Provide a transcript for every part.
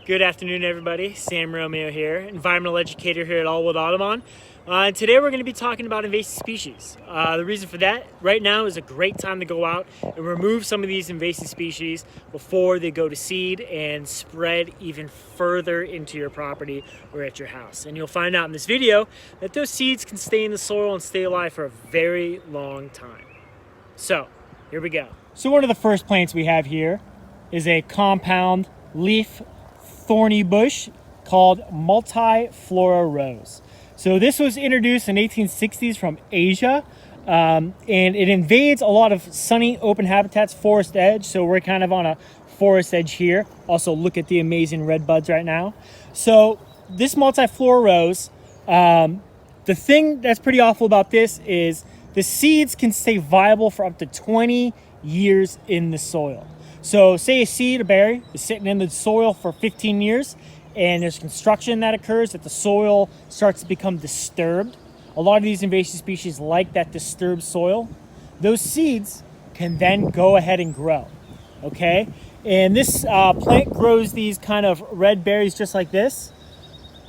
Good afternoon, everybody. Sam Romeo here, environmental educator here at Aullwood Audubon. And today we're going to be talking about invasive species. The reason for that, right now is a great time to go out and remove some of these invasive species before they go to seed and spread even further into your property or at your house. And you'll find out in this video that those seeds can stay in the soil and stay alive for a very long time. So, here we go. So one of the first plants we have here is a compound leaf thorny bush called multiflora rose. So this was introduced in 1860s from Asia, and it invades a lot of sunny open habitats, forest edge. So we're kind of on a forest edge here. Also look at the amazing red buds right now. So this multiflora rose, the thing that's pretty awful about this is the seeds can stay viable for up to 20 years in the soil. So say a seed, a berry, is sitting in the soil for 15 years and there's construction that occurs, that the soil starts to become disturbed. A lot of these invasive species like that disturbed soil. Those seeds can then go ahead and grow, okay? And this plant grows these kind of red berries just like this.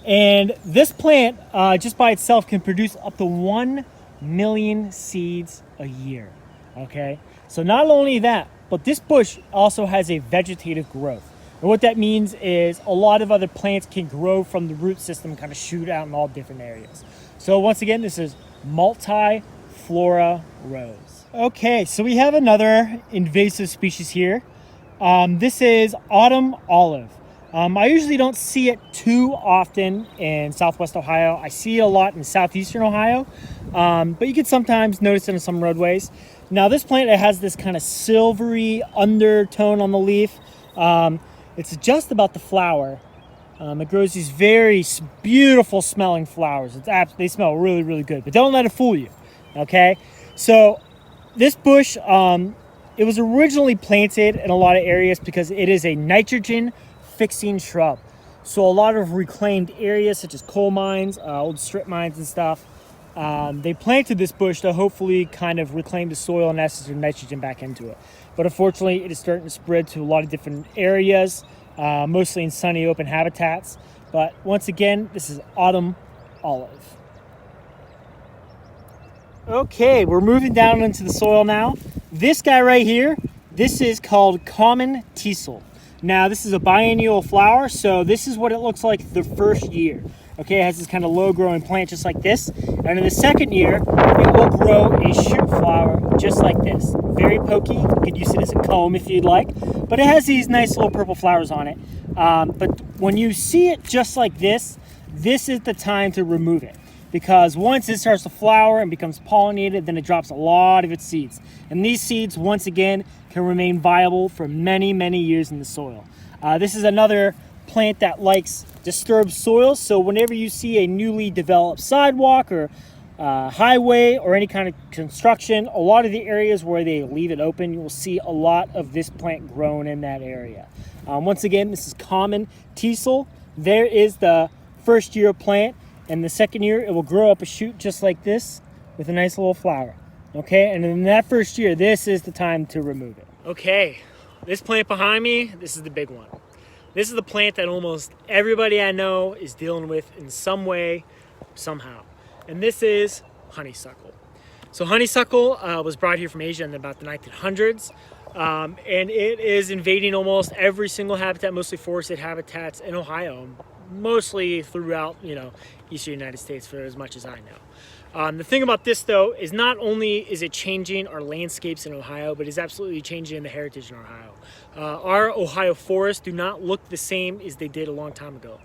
And this plant, just by itself, can produce up to 1 million seeds a year, okay? So not only that, but this bush also has a vegetative growth. And what that means is a lot of other plants can grow from the root system, kind of shoot out in all different areas. So once again, this is multiflora rose. Okay, so we have another invasive species here. This is autumn olive. I usually don't see it too often in Southwest Ohio. I see it a lot in Southeastern Ohio, but you can sometimes notice it in some roadways. Now this plant, it has this kind of silvery undertone on the leaf. It's just about the flower. It grows these very beautiful smelling flowers. They smell really, really good, but don't let it fool you, okay? So this bush, it was originally planted in a lot of areas because it is a nitrogen fixing shrub. So a lot of reclaimed areas such as coal mines, old strip mines and stuff, they planted this bush to hopefully kind of reclaim the soil and access the nitrogen back into it. But unfortunately, it is starting to spread to a lot of different areas, mostly in sunny open habitats. But once again, this is autumn olive. Okay, we're moving down into the soil now. This guy right here, this is called common teasel. Now, this is a biennial flower, so this is what it looks like the first year. Okay, it has this kind of low-growing plant just like this. And in the second year, it will grow a shoot flower just like this. Very pokey. You could use it as a comb if you'd like. But it has these nice little purple flowers on it. But when you see it just like this is the time to remove it. Because once it starts to flower and becomes pollinated, then it drops a lot of its seeds. And these seeds, once again, can remain viable for many, many years in the soil. This is another plant that likes disturbed soil. So whenever you see a newly developed sidewalk or highway or any kind of construction, a lot of the areas where they leave it open, you will see a lot of this plant grown in that area. Once again, this is common teasel. There is the first year plant. And the second year, it will grow up a shoot just like this with a nice little flower. Okay, and in that first year, this is the time to remove it. Okay, this plant behind me, this is the big one. This is the plant that almost everybody I know is dealing with in some way, somehow. And this is honeysuckle. So honeysuckle was brought here from Asia in about the 1900s. And it is invading almost every single habitat, mostly forested habitats in Ohio. Mostly throughout, eastern United States for as much as I know. The thing about this, though, is not only is it changing our landscapes in Ohio, but it's absolutely changing the heritage in Ohio. Our Ohio forests do not look the same as they did a long time ago.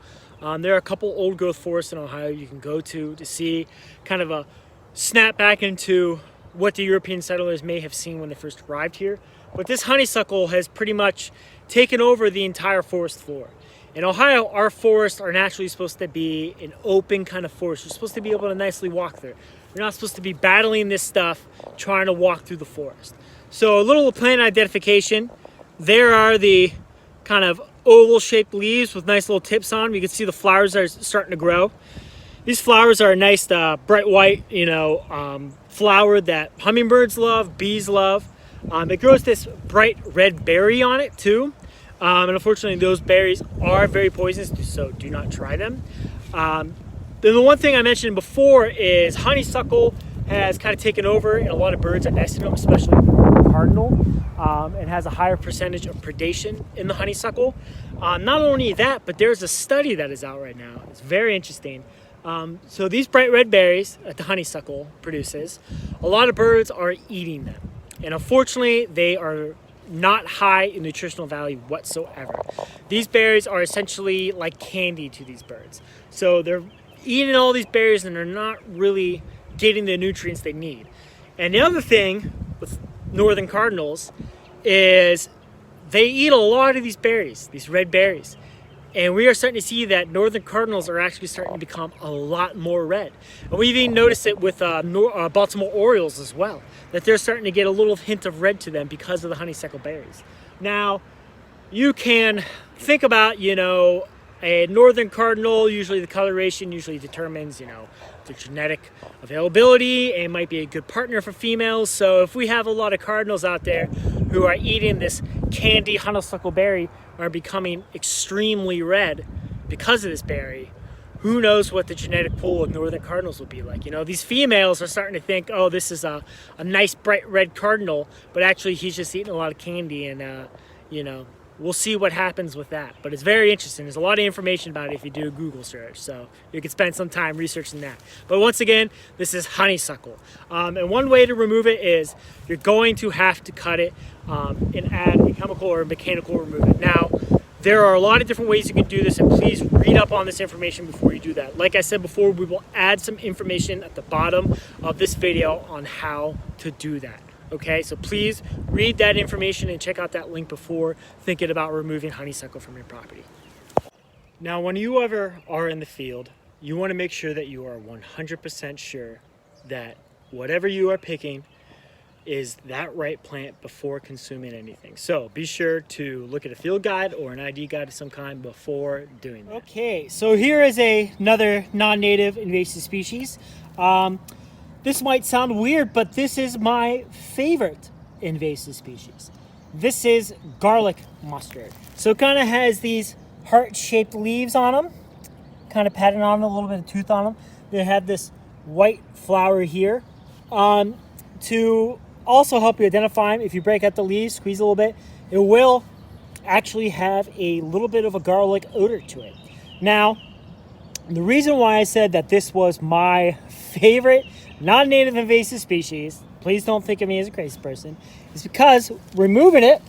There are a couple old growth forests in Ohio you can go to see kind of a snap back into what the European settlers may have seen when they first arrived here. But this honeysuckle has pretty much taken over the entire forest floor. In Ohio, our forests are naturally supposed to be an open kind of forest. You're supposed to be able to nicely walk through. You're not supposed to be battling this stuff, trying to walk through the forest. So a little plant identification. There are the kind of oval-shaped leaves with nice little tips on them. You can see the flowers are starting to grow. These flowers are a nice bright white, flower that hummingbirds love, bees love. It grows this bright red berry on it too. And unfortunately, those berries are very poisonous, so do not try them. Then the one thing I mentioned before is honeysuckle has kind of taken over, and a lot of birds are nesting them, especially cardinal, and has a higher percentage of predation in the honeysuckle. Not only that, but there's a study that is out right now. It's very interesting. So these bright red berries that the honeysuckle produces, a lot of birds are eating them. And unfortunately, they are not high in nutritional value whatsoever. These berries are essentially like candy to these birds. So they're eating all these berries and they're not really getting the nutrients they need. And the other thing with northern cardinals is they eat a lot of these berries, these red berries. And we are starting to see that northern cardinals are actually starting to become a lot more red. And we've even noticed it with Baltimore Orioles as well, that they're starting to get a little hint of red to them because of the honeysuckle berries. Now, you can think about, a northern cardinal, usually the coloration usually determines, the genetic availability and might be a good partner for females. So if we have a lot of cardinals out there who are eating this candy honeysuckle berry, are becoming extremely red because of this berry, who knows what the genetic pool of northern cardinals will be like. These females are starting to think, oh, this is a nice bright red cardinal, but actually he's just eating a lot of candy, and we'll see what happens with that. But it's very interesting. There's a lot of information about it if you do a Google search, so you can spend some time researching that. But once again, this is honeysuckle. And one way to remove it is you're going to have to cut it and add a chemical or a mechanical removal. Now, there are a lot of different ways you can do this, and please read up on this information before you do that. Like I said before, we will add some information at the bottom of this video on how to do that. Okay, so please read that information and check out that link before thinking about removing honeysuckle from your property. Now, when you ever are in the field, you want to make sure that you are 100% sure that whatever you are picking is that right plant before consuming anything. So be sure to look at a field guide or an ID guide of some kind before doing that. Okay, so here is another non-native invasive species. This might sound weird, but this is my favorite invasive species. This is garlic mustard. So it kind of has these heart-shaped leaves on them, kind of patterned on them, a little bit of tooth on them. They have this white flower here. To also help you identify them, if you break out the leaves, squeeze a little bit, it will actually have a little bit of a garlic odor to it. Now, the reason why I said that this was my favorite non-native invasive species, please don't think of me as a crazy person, is because removing it,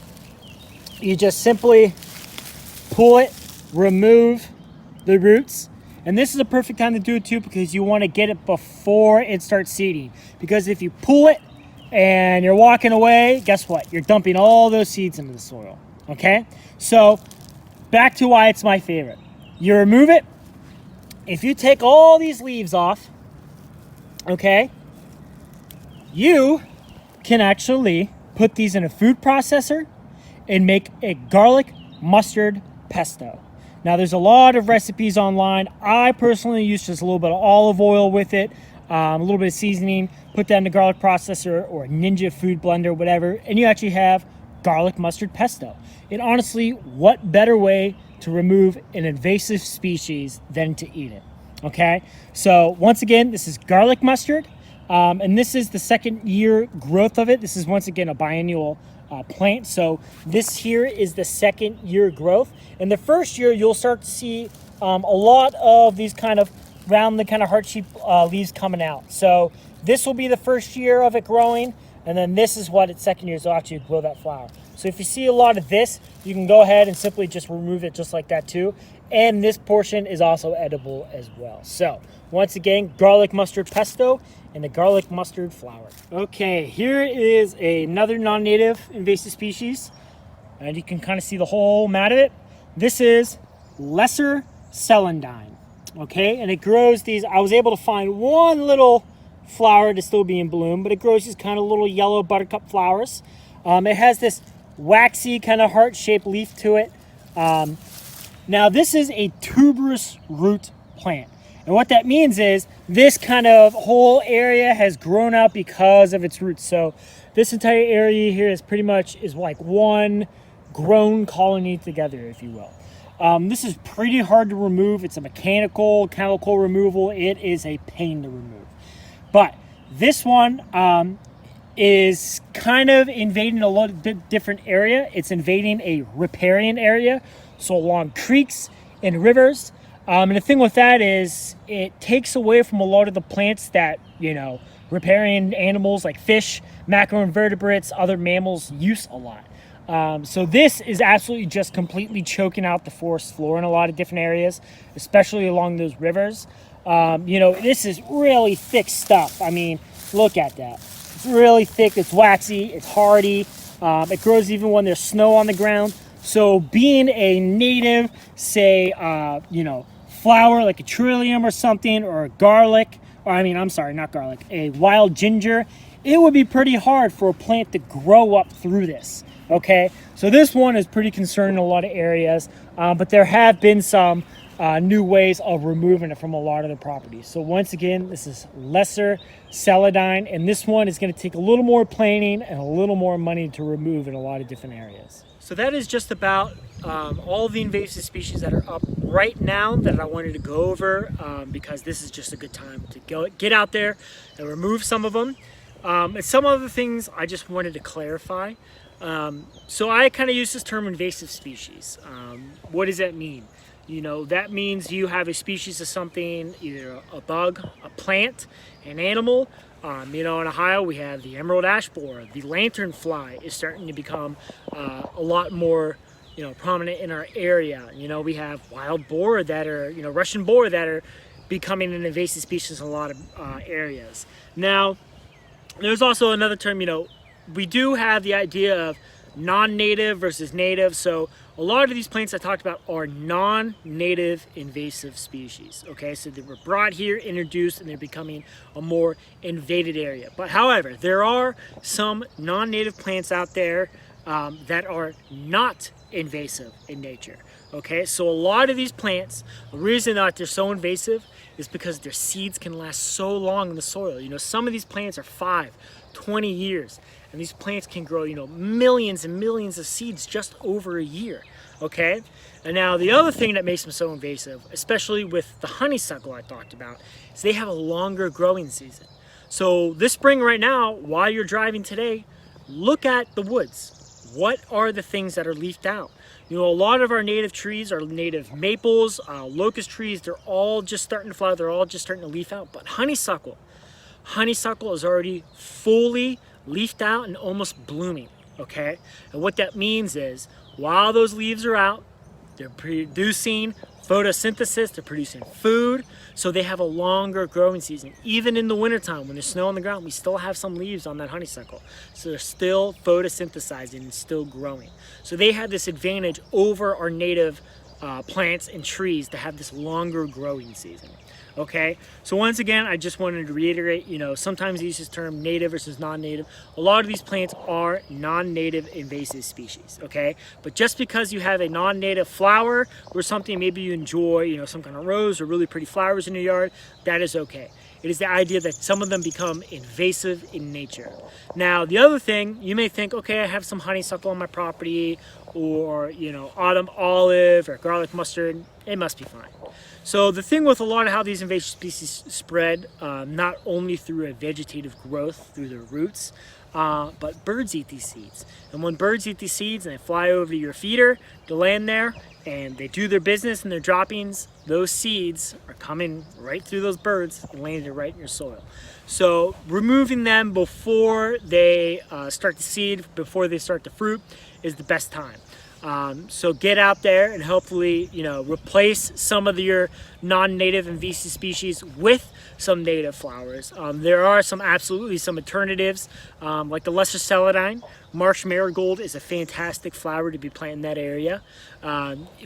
you just simply pull it, remove the roots. And this is a perfect time to do it too, because you want to get it before it starts seeding. Because if you pull it and you're walking away, guess what? You're dumping all those seeds into the soil. Okay? So back to why it's my favorite. You remove it. If you take all these leaves off, okay, you can actually put these in a food processor and make a garlic mustard pesto. Now, there's a lot of recipes online. I personally use just a little bit of olive oil with it, a little bit of seasoning, put that in the garlic processor or a Ninja food blender, whatever, and you actually have garlic mustard pesto. And honestly, what better way to remove an invasive species than to eat it? Okay, so once again, this is garlic mustard, and this is the second year growth of it. This is once again a biennial plant, so this here is the second year growth. In the first year, you'll start to see a lot of these kind of round, the kind of heart-shaped leaves coming out. So this will be the first year of it growing, and then this is what its second year is. It'll actually grow that flower. So if you see a lot of this, you can go ahead and simply just remove it just like that too. And this portion is also edible as well. So once again, garlic mustard pesto and the garlic mustard flower. Okay, here is another non-native invasive species, and you can kind of see the whole mat of it. This is lesser celandine. Okay, and it grows these. I was able to find one little flower to still be in bloom, but it grows these kind of little yellow buttercup flowers. It has this waxy kind of heart-shaped leaf to it. Now, this is a tuberous root plant. And what that means is this kind of whole area has grown out because of its roots. So this entire area here is pretty much like one grown colony together, if you will. This is pretty hard to remove. It's a mechanical, chemical removal. It is a pain to remove. But this one is kind of invading a little bit different area. It's invading a riparian area, so along creeks and rivers. And the thing with that is it takes away from a lot of the plants that, riparian animals like fish, macroinvertebrates, other mammals use a lot. So this is absolutely just completely choking out the forest floor in a lot of different areas, especially along those rivers. This is really thick stuff. I mean, look at that. It's really thick, it's waxy, it's hardy. It grows even when there's snow on the ground. So being a native, say, flower like a trillium or something, or garlic, not garlic, a wild ginger, it would be pretty hard for a plant to grow up through this, okay? So this one is pretty concerned in a lot of areas, but there have been some new ways of removing it from a lot of the properties. So once again, this is lesser celandine, and this one is gonna take a little more planning and a little more money to remove in a lot of different areas. So that is just about all the invasive species that are up right now that I wanted to go over because this is just a good time to get out there and remove some of them. And some other things I just wanted to clarify. So I kind of use this term invasive species. What does that mean? That means you have a species of something, either a bug, a plant, an animal. In Ohio, we have the emerald ash borer. The lanternfly is starting to become a lot more, prominent in our area. We have wild boar that are, Russian boar that are becoming an invasive species in a lot of areas. Now, there's also another term, we do have the idea of non-native versus native. So a lot of these plants I talked about are non-native invasive species. Okay, so they were brought here, introduced, and they're becoming a more invaded area. But however, there are some non-native plants out there that are not invasive in nature. Okay, so a lot of these plants, the reason that they're so invasive is because their seeds can last so long in the soil. Some of these plants are 5, 20 years. And these plants can grow, millions and millions of seeds just over a year, okay? And now the other thing that makes them so invasive, especially with the honeysuckle I talked about, is they have a longer growing season. So this spring right now, while you're driving today, look at the woods. What are the things that are leafed out? A lot of our native trees are native maples, locust trees, they're all just starting to flower, they're all just starting to leaf out. But honeysuckle is already fully leafed out and almost blooming, okay? And what that means is while those leaves are out, they're producing photosynthesis, they're producing food, so they have a longer growing season. Even in the wintertime when there's snow on the ground, we still have some leaves on that honeysuckle. So they're still photosynthesizing and still growing. So they have this advantage over our native plants and trees to have this longer growing season. Okay, so once again, I just wanted to reiterate, sometimes they use this term native versus non-native. A lot of these plants are non-native invasive species, okay? But just because you have a non-native flower or something, maybe you enjoy, some kind of rose or really pretty flowers in your yard, that is okay. It is the idea that some of them become invasive in nature. Now, the other thing, you may think, okay, I have some honeysuckle on my property or, autumn olive or garlic mustard, it must be fine. So the thing with a lot of how these invasive species spread, not only through a vegetative growth through their roots, but birds eat these seeds. And when birds eat these seeds and they fly over to your feeder to land there and they do their business and their droppings, those seeds are coming right through those birds and landing right in your soil. So removing them before they start to seed, before they start to fruit is the best time. So get out there and hopefully, replace some of your non-native invasive species with some native flowers. There are some alternatives, like the lesser celandine. Marsh marigold is a fantastic flower to be planting in that area.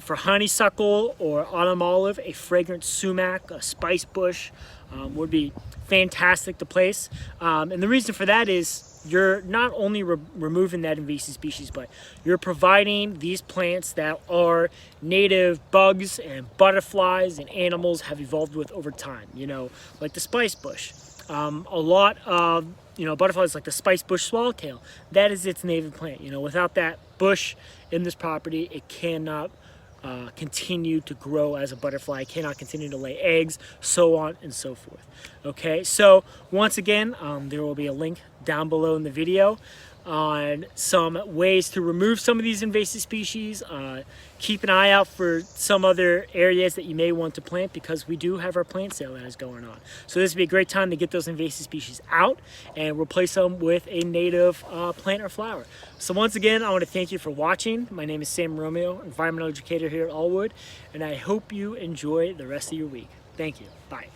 For honeysuckle or autumn olive, a fragrant sumac, a spice bush, would be fantastic to place. And the reason for that is you're not only removing that invasive species, but you're providing these plants that are native bugs and butterflies and animals have evolved with over time, like the spice bush. A lot of butterflies like the spice bush swallowtail, that is its native plant. Without that bush in this property, it cannot continue to grow as a butterfly, cannot continue to lay eggs, so on and so forth. Okay, so once again, there will be a link down below in the video on some ways to remove some of these invasive species. Keep an eye out for some other areas that you may want to plant, because we do have our plant sale that is going on. So this would be a great time to get those invasive species out and replace them with a native plant or flower. So once again, I want to thank you for watching. My name is Sam Romeo, environmental educator here at Aullwood, and I hope you enjoy the rest of your week. Thank you. Bye.